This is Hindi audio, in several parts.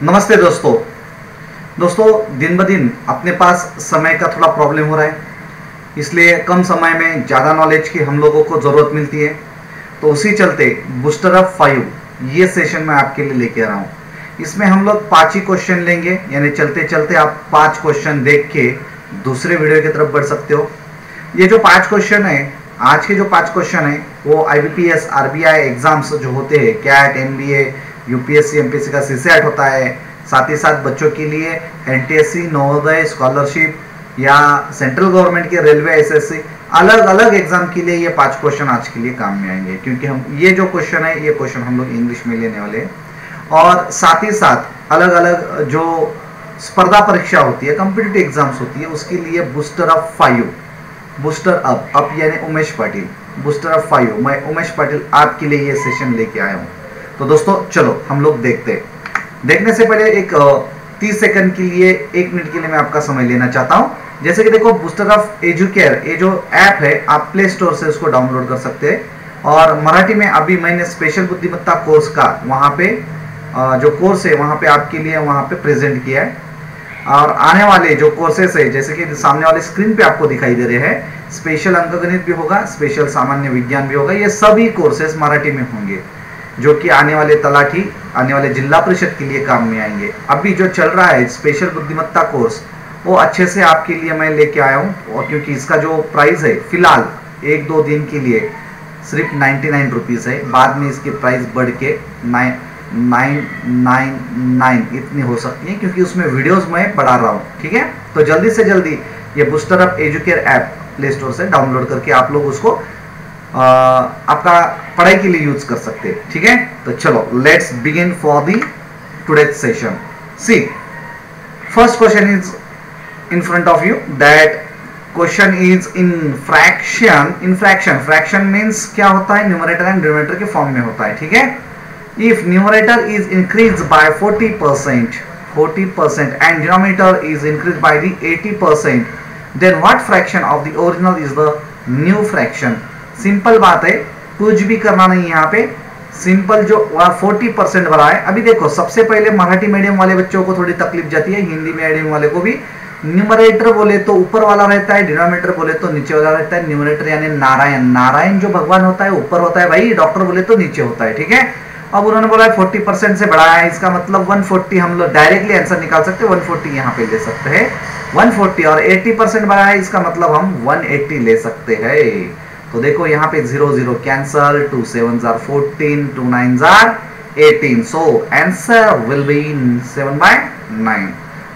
नमस्ते दोस्तों दिन ब दिन अपने पास समय का थोड़ा प्रॉब्लम हो रहा है, इसलिए कम समय में ज़्यादा नॉलेज की हम लोगों को ज़रूरत मिलती है। तो उसी चलते बूस्टर अप 5 ये सेशन मैं आपके लिए लेके आ रहा हूँ। इसमें हम लोग 5 ही क्वेश्चन लेंगे, यानी चलते चलते आप 5 क्वेश्चन देख के दूसरे वीडियो की तरफ बढ़ सकते हो। ये जो 5 क्वेश्चन है, आज के जो 5 क्वेश्चन है वो IBPS RBI एग्जाम्स जो होते हैं, कैट, MBA, UPSC MPSC का CSAT होता है, साथ ही साथ बच्चों के लिए NTSC, नवोदय, स्कॉलरशिप या सेंट्रल गवर्नमेंट के रेलवे, SSC, अलग अलग एग्जाम के लिए ये 5 क्वेश्चन आज के लिए काम में आएंगे। क्योंकि हम ये जो क्वेश्चन है, ये क्वेश्चन हम लोग इंग्लिश में लेने वाले हैं। और साथ ही साथ अलग अलग जो स्पर्धा परीक्षा होती है, कॉम्पिटिटिव एग्जाम्स होती है, उसके लिए बूस्टर अप 5, बूस्टर अप यानी उमेश पाटिल, बूस्टर अप 5, मैं उमेश पाटिल आपके लिए ये सेशन लेके आया हूँ। तो दोस्तों चलो हम लोग देखते हैं। देखने से पहले एक 30 सेकंड के लिए, 1 मिनट के लिए मैं आपका समय लेना चाहता हूँ। जैसे कि देखो, बूस्टर ऑफ एजुकेयर ये जो ऐप है, आप प्ले स्टोर से उसको डाउनलोड कर सकते हैं। और मराठी में अभी मैंने स्पेशल बुद्धिमत्ता कोर्स का वहाँ पे जो कोर्स है वहाँ पे आपके लिए वहाँ पे प्रेजेंट किया है। और आने वाले जो कोर्सेस है, जैसे कि सामने वाले स्क्रीन पे आपको दिखाई दे रहे हैं, स्पेशल अंकगणित भी होगा, स्पेशल सामान्य विज्ञान भी होगा। ये सभी कोर्सेस मराठी में होंगे जो कि आने वाले तलाठी, आने वाले जिला परिषद के लिए काम में आएंगे। अभी जो चल रहा है स्पेशल बुद्धिमत्ता कोर्स, वो अच्छे से आपके लिए मैं लेके आया हूँ। और क्योंकि इसका जो प्राइस है फिलहाल 1-2 दिन के लिए सिर्फ 99 रुपीज़ है, बाद में इसकी प्राइस बढ़ के 999 इतनी हो सकती है, क्योंकि उसमें वीडियोस मैं बढ़ा रहा हूँ। ठीक है, तो जल्दी से जल्दी ये booster up educare app play store से डाउनलोड करके आप लोग उसको आपका पढ़ाई के लिए यूज कर सकते हैं। ठीक है, तो चलो let's begin for the today's session. See, first question is in front of you. That question is in fraction. Fraction means क्या होता है? न्यूमरेटर एंड डिनोमिनेटर के फॉर्म में होता है। ठीक है, if numerator is increased by 40% and denominator is increased by the 80%, then what fraction of the original is the new fraction? Simple बात है, कुछ भी करना नहीं यहाँ पे। सिंपल जो 40% वाला है, अभी देखो सबसे पहले मराठी मीडियम वाले बच्चों को थोड़ी तकलीफ जाती है, हिंदी मीडियम वाले को भी। न्यूमरेटर बोले तो ऊपर वाला रहता है, डिनोमिनेटर बोले तो नीचे वाला रहता है। न्यूमरेटर यानी नारायण, नारायण जो भगवान होता है ऊपर होता है भाई, डॉक्टर बोले तो नीचे होता है। ठीक है, अब उन्होंने बोला 40% से बढ़ाया है, इसका मतलब 140 हम लोग डायरेक्टली आंसर निकाल सकते हैं। 140 यहाँ पे ले सकते हैं 140, और 80% बढ़ाया है, इसका मतलब हम 180 ले सकते हैं। तो देखो यहाँ पे 0 0 cancel, 2 7s are 14, 2 9s are 18, so answer will be 7/9।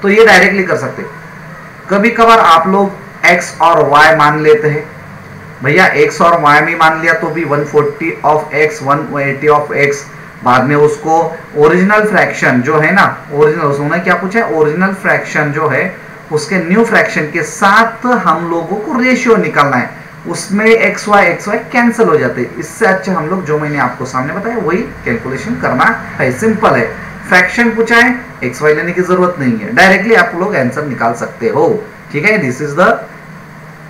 तो ये डायरेक्टली कर सकते। कभी कभार आप लोग x और y मान लेते हैं, भैया x और y में मान लिया तो भी 140 ऑफ x, 180 ऑफ x, बाद में उसको ओरिजिनल फ्रैक्शन जो है ना, ओरिजिनल, उसने क्या पूछा है? ओरिजिनल फ्रैक्शन जो है उसके न्यू फ्रैक्शन के साथ हम लोगों को रेशियो निकालना है, उसमें एक्स वाई कैंसिल हो जाते हैं। इससे अच्छा हम लोग जो मैंने आपको सामने बताया वही कैलकुलेशन करना है। सिंपल है, फ्रैक्शन पूछा है, एक्स वाई लेने की जरूरत नहीं है, डायरेक्टली आप लोग आंसर निकाल सकते हो। ठीक है, this is the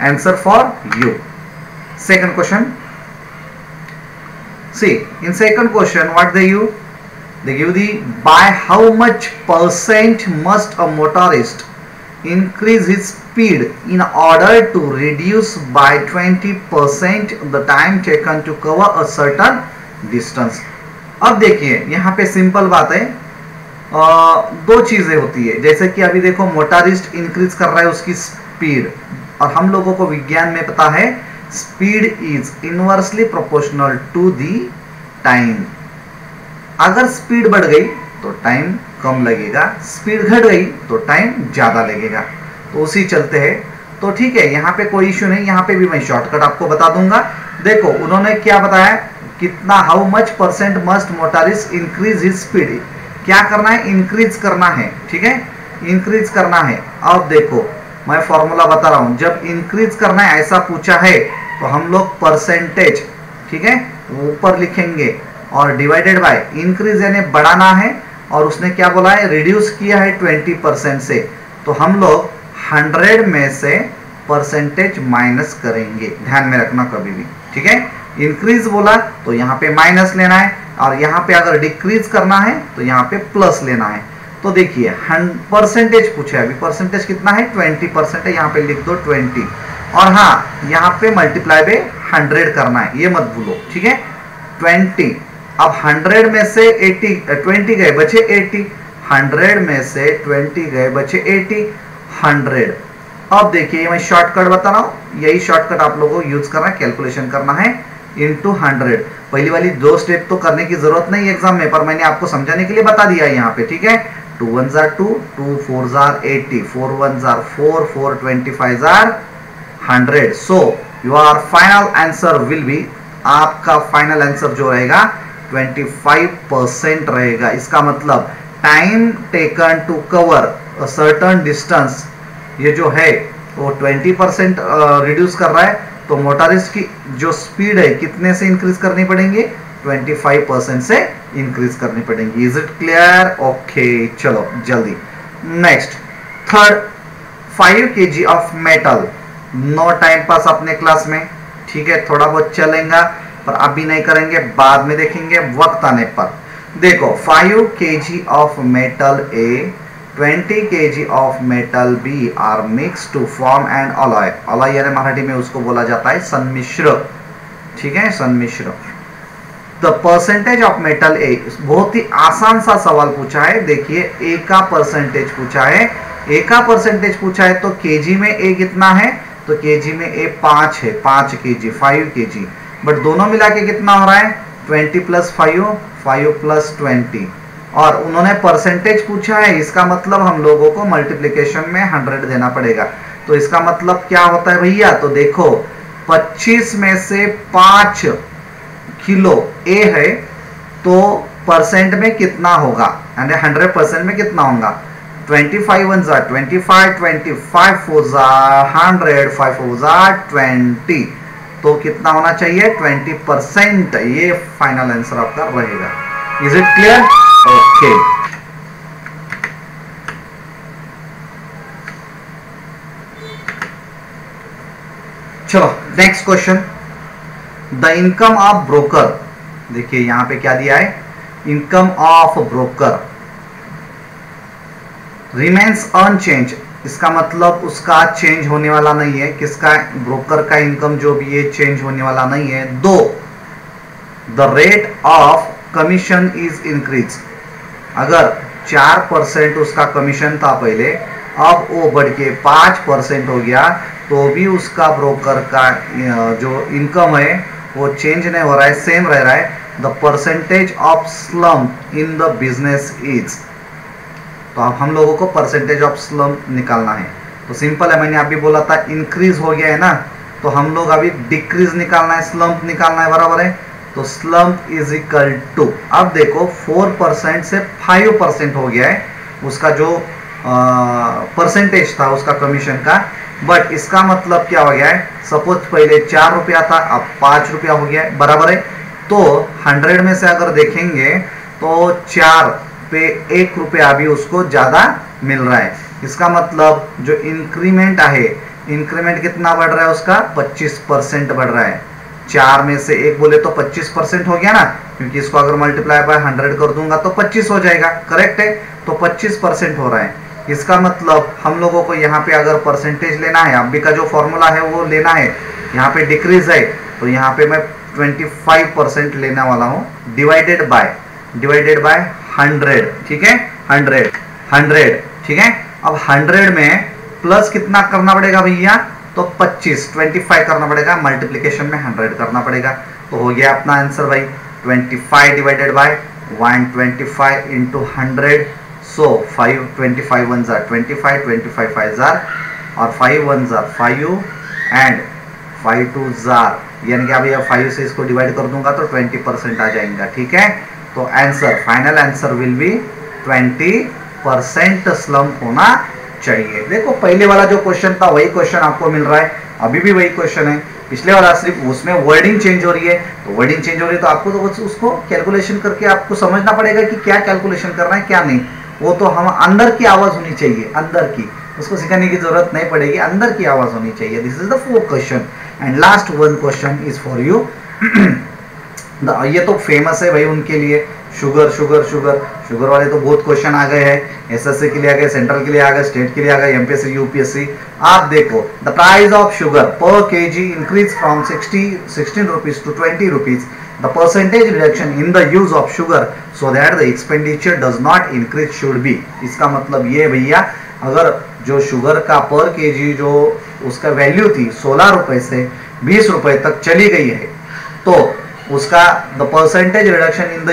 answer for you. Second question, see in second question what they give the by how much percent must a motorist increase his speed in order to reduce by 20% the time taken to cover a certain distance। अब देखिए यहाँ पे सिंपल बात है, दो चीजें होती है। जैसे कि अभी देखो मोटरिस्ट इंक्रीज कर रहा है उसकी स्पीड, और हम लोगों को विज्ञान में पता है speed is inversely proportional to the time. अगर स्पीड बढ़ गई तो टाइम कम लगेगा, स्पीड घट गई तो टाइम ज्यादा लगेगा। तो उसी चलते हैं, तो ठीक है, यहाँ पे कोई इश्यू नहीं। यहाँ पे भी मैं शॉर्टकट आपको बता दूंगा। देखो उन्होंने क्या बताया, कितना, how much percent must motorist increase his speed. क्या करना है? इंक्रीज करना है। ठीक है, इंक्रीज करना है। अब देखो मैं फॉर्मूला बता रहा हूं, जब इंक्रीज करना है ऐसा पूछा है तो हम लोग परसेंटेज, ठीक है, ऊपर लिखेंगे और डिवाइडेड बाय इंक्रीज यानी बढ़ाना है, और उसने क्या बोला है? रिड्यूस किया है 20% से, तो हम लोग 100 में से परसेंटेज माइनस करेंगे, ध्यान में रखना कभी भी। ठीक है, इंक्रीज बोला तो यहाँ पे माइनस लेना है, और यहाँ पे अगर डिक्रीज करना है तो यहाँ पे प्लस लेना है। तो देखिए परसेंटेज पूछा है, अभी परसेंटेज कितना है 20% है, यहाँ पे लिख दो 20, और हाँ यहाँ पे मल्टीप्लाई बाय 100 करना है, ये मत भूलो, ठीक है 20। अब 100 में से 20 गए बचे 80, 100 में से 20 गए बचे 80, 100। अब देखिए मैं शॉर्टकट बता रहा हूं, यही शॉर्टकट आप लोगों को यूज करना है, कैलकुलेशन करना है इनटू 100। पहली वाली 2 स्टेप तो करने की जरूरत नहीं एग्जाम में, पर मैंने आपको समझाने के लिए बता दिया है यहाँ पे, ठीक है। 2 1 जार 2, 2 4 जार 80, 4 1 जार 4, 4 25 जार 100। So your final answer will be, आपका फाइनल आंसर जो रहेगा 25% रहेगा। इसका मतलब time taken to cover a certain distance, ये जो है वो 20% रिड्यूस कर रहा है, तो मोटरिस्ट की जो स्पीड है कितने से इंक्रीज करनी पड़ेंगे, 25% से इंक्रीज करनी पड़ेंगी। Is it clear? ओके, चलो जल्दी next. Third, 5 kg of metal. No time pass अपने क्लास में, ठीक है, थोड़ा बहुत चलेगा पर अभी नहीं करेंगे, बाद में देखेंगे वक्त आने पर। देखो 5 kg of metal A, 20 kg of metal B are mix to form an alloy. Alloy यानी मराठी में उसको बोला जाता है सन्मिश्र, ठीक है, सन्मिश्र। द परसेंटेज ऑफ मेटल ए, बहुत ही आसान सा सवाल पूछा है। देखिए ए का परसेंटेज पूछा है, ए का परसेंटेज पूछा है तो केजी में ए कितना है, तो केजी में ए 5 है, 5 kg, 5 kg, बट दोनों मिला के कितना हो रहा है 20 + 5, 5 + 20, और उन्होंने परसेंटेज पूछा है, इसका मतलब हम लोगों को मल्टीप्लिकेशन में 100 देना पड़ेगा। तो इसका मतलब क्या होता है भैया, तो देखो 25 में से 5 किलो ए है तो परसेंट में कितना होगा, यानी 100% में कितना होगा, 25 1 जार 25, 25 4 जार 100, 5 4 जार 20, तो कितना होना चाहिए 20%। ये फाइनल आंसर आपका रहेगा। Is it clear? ओके, चलो next question. The income of broker, देखिए यहां पे क्या दिया है, income of broker remains unchange. इसका मतलब उसका चेंज होने वाला नहीं है, किसका, ब्रोकर का इनकम जो भी है चेंज होने वाला नहीं है। दो the rate of commission is increase, अगर 4% उसका कमीशन था पहले, अब वो बढ़ के 5% हो गया, तो भी उसका ब्रोकर का जो इनकम है वो चेंज नहीं हो रहा है, सेम रह रहा है। The percentage of slump in the business is, तो अब हम लोगों को परसेंटेज ऑफ स्लम्प निकालना है। तो सिंपल है, मैंने अभी बोला था इंक्रीज हो गया है ना, तो हम लोग अभी डिक्रीज निकालना है, स्लम्प निकालना है, बराबर है। तो स्लम्प इज इक्वल टू, अब देखो 4% से 5% हो गया है उसका जो परसेंटेज था उसका कमीशन का, बट इसका मतलब क्या हो गया है, सपोज पहले 4 रुपया था, अब 5 रुपया हो गया है, बराबर है। तो 100 में से अगर देखेंगे तो 4 पे 1 रुपया भी उसको ज्यादा मिल रहा है। इसका मतलब जो इंक्रीमेंट है, इंक्रीमेंट कितना बढ़ रहा है उसका, 25% बढ़ रहा है। 4 में से 1 बोले तो 25% हो गया ना, क्योंकि इसको अगर मल्टीप्लाई बाय 100 कर दूंगा तो 25 हो जाएगा, करेक्ट है। तो 25% हो रहा है। इसका मतलब हम लोगों को यहाँ पे अगर परसेंटेज लेना है, अभी का जो फॉर्मूला है वो लेना है, यहाँ पे डिक्रीज है, तो यहाँ पे मैं 25% लेने वाला हूँ, डिवाइडेड बाय 100, ठीक है, 100, ठीक है। अब 100 में प्लस कितना करना पड़ेगा भैया, तो 25 करना पड़ेगा, मल्टीप्लिकेशन में 100 करना पड़ेगा, तो हो गया अपना आंसर भाई 25 divided by 125 into 100। So 5 25 1 jar 25, 25 5 jar, और 5 1 जार 5 एंड 5 2 जार, यानी कि अभी 5 से इसको डिवाइड कर दूंगा तो 20% आ जाएगा, ठीक है। तो answer, final answer will B 20% slump होना चाहिए। देखो पहले वाला जो क्वेश्चन था वही क्वेश्चन आपको मिल रहा है, अभी भी वही क्वेश्चन है। पिछले वाला सिर्फ उसमें वर्डिंग चेंज हो रही है, तो वर्डिंग चेंज हो रही है तो आपको तो उसको कैलकुलेशन करके आपको समझना पड़ेगा कि क्या कैलकुलेशन करना है क्या नहीं। वो तो हम अंदर की आवाज होनी चाहिए, अंदर की, उसको सिखाने की जरूरत नहीं पड़ेगी, अंदर की आवाज होनी चाहिए। This is the 4th question and last 1 question is for you. ये तो फेमस है भाई उनके लिए, शुगर शुगर शुगर शुगर वाले तो बहुत क्वेश्चन आ गए हैं, एसएससी के लिए आ गए, सेंट्रल के लिए आ गए, स्टेट के लिए आ गए, एमपीएससी यूपीएससी। आप देखो the price of sugar per kg increase from 16 rupees to 20 rupees, the percentage reduction in the use of sugar so that the expenditure does not increase should be. इसका मतलब ये भैया, अगर जो शुगर का पर केजी जो उसका वैल्यू थी 16 रुपए से 20 रुपए तक चली गई है, तो उसका the percentage reduction in the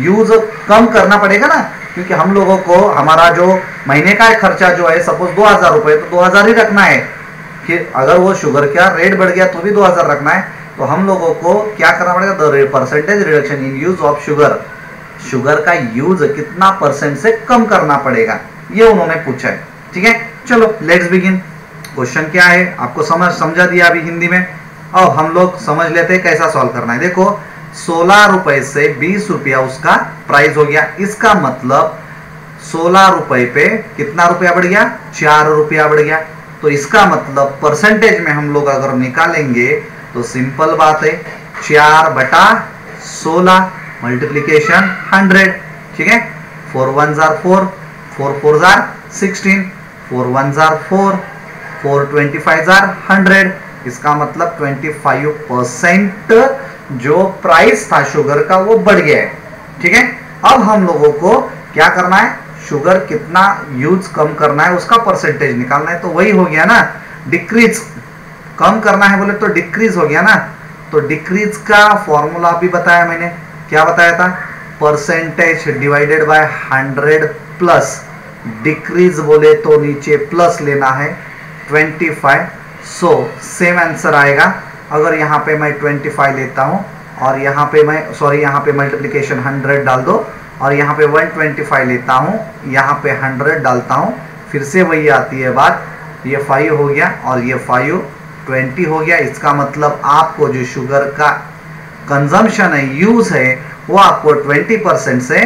use कम करना पड़ेगा ना, क्योंकि हम लोगों को हमारा जो महीने का खर्चा जो है सपोज 2000 रुपए, तो 2000 ही रखना है। फिर अगर वो शुगर का रेट बढ़ गया तो भी 2000 रखना है, तो हम लोगों को क्या करना पड़ेगा, the percentage reduction in use of sugar, sugar का यूज कितना परसेंट से कम करना पड़ेगा, ये उन्होंने पूछा है। ठीक है, चलो लेट्स बिगिन। क्वेश्चन क्या है आपको समझा दिया अभी हिंदी में। अब हम लोग समझ लेते हैं कैसा सॉल्व करना है। देखो 16 रुपए से 20 रुपया उसका प्राइस हो गया, इसका मतलब 16 रुपए पे कितना रुपया बढ़ गया, 4 रुपया बढ़ गया। तो इसका मतलब परसेंटेज में हम लोग अगर निकालेंगे तो सिंपल बात है, 4/16 मल्टीप्लीकेशन 100। ठीक है, 4 1 4, 4 4 16, 4 1 4, 4 25 100। इसका मतलब 25% जो प्राइस था शुगर का वो बढ़ गया है। ठीक है, अब हम लोगों को क्या करना है, शुगर कितना यूज कम करना है उसका परसेंटेज निकालना है। तो वही हो गया ना, डिक्रीज, कम करना है बोले तो डिक्रीज हो गया ना। तो डिक्रीज का फॉर्मूला भी बताया मैंने, क्या बताया था, percentage divided by 100 plus, decrease बोले तो नीचे प्लस लेना है 25। सो सेम आंसर आएगा। अगर यहाँ पे मैं 25 लेता हूँ और यहाँ पे मैं यहाँ पे मल्टीप्लिकेशन 100 डाल दो, और यहाँ पे 125 लेता हूँ, यहाँ पे 100 डालता हूँ, फिर से वही आती है बात, ये 5 हो गया और ये 5 20 हो गया। इसका मतलब आपको जो शुगर का कंजम्पशन है, यूज है, वो आपको 20% से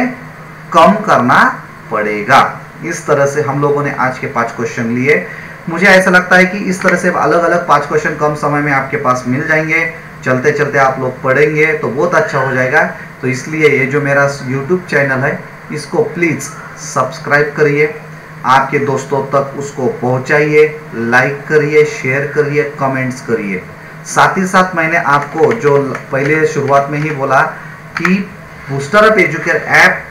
कम करना पड़ेगा। इस तरह से हम लोगों ने आज के 5 क्वेश्चन लिए। मुझे ऐसा लगता है कि इस तरह से अलग अलग 5 क्वेश्चन कम समय में आपके पास मिल जाएंगे, चलते चलते आप लोग पढ़ेंगे तो बहुत अच्छा हो जाएगा। तो इसलिए ये जो मेरा YouTube चैनल है इसको प्लीज़ सब्सक्राइब करिए, आपके दोस्तों तक उसको पहुंचाइए, लाइक करिए, शेयर करिए, कमेंट्स करिए। साथ ही साथ मैंने आपको जो पहले शुरुआत में ही बोला कि booster up educare app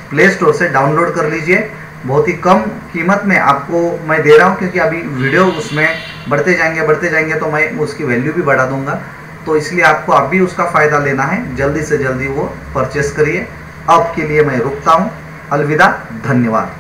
play store से डाउनलोड कर लीजिए। बहुत ही कम कीमत में आपको मैं दे रहा हूँ, क्योंकि अभी वीडियो उसमें बढ़ते जाएंगे तो मैं उसकी वैल्यू भी बढ़ा दूंगा। तो इसलिए आपको अभी उसका फ़ायदा लेना है, जल्दी से जल्दी वो परचेस करिए। अब के लिए मैं रुकता हूँ, अलविदा, धन्यवाद।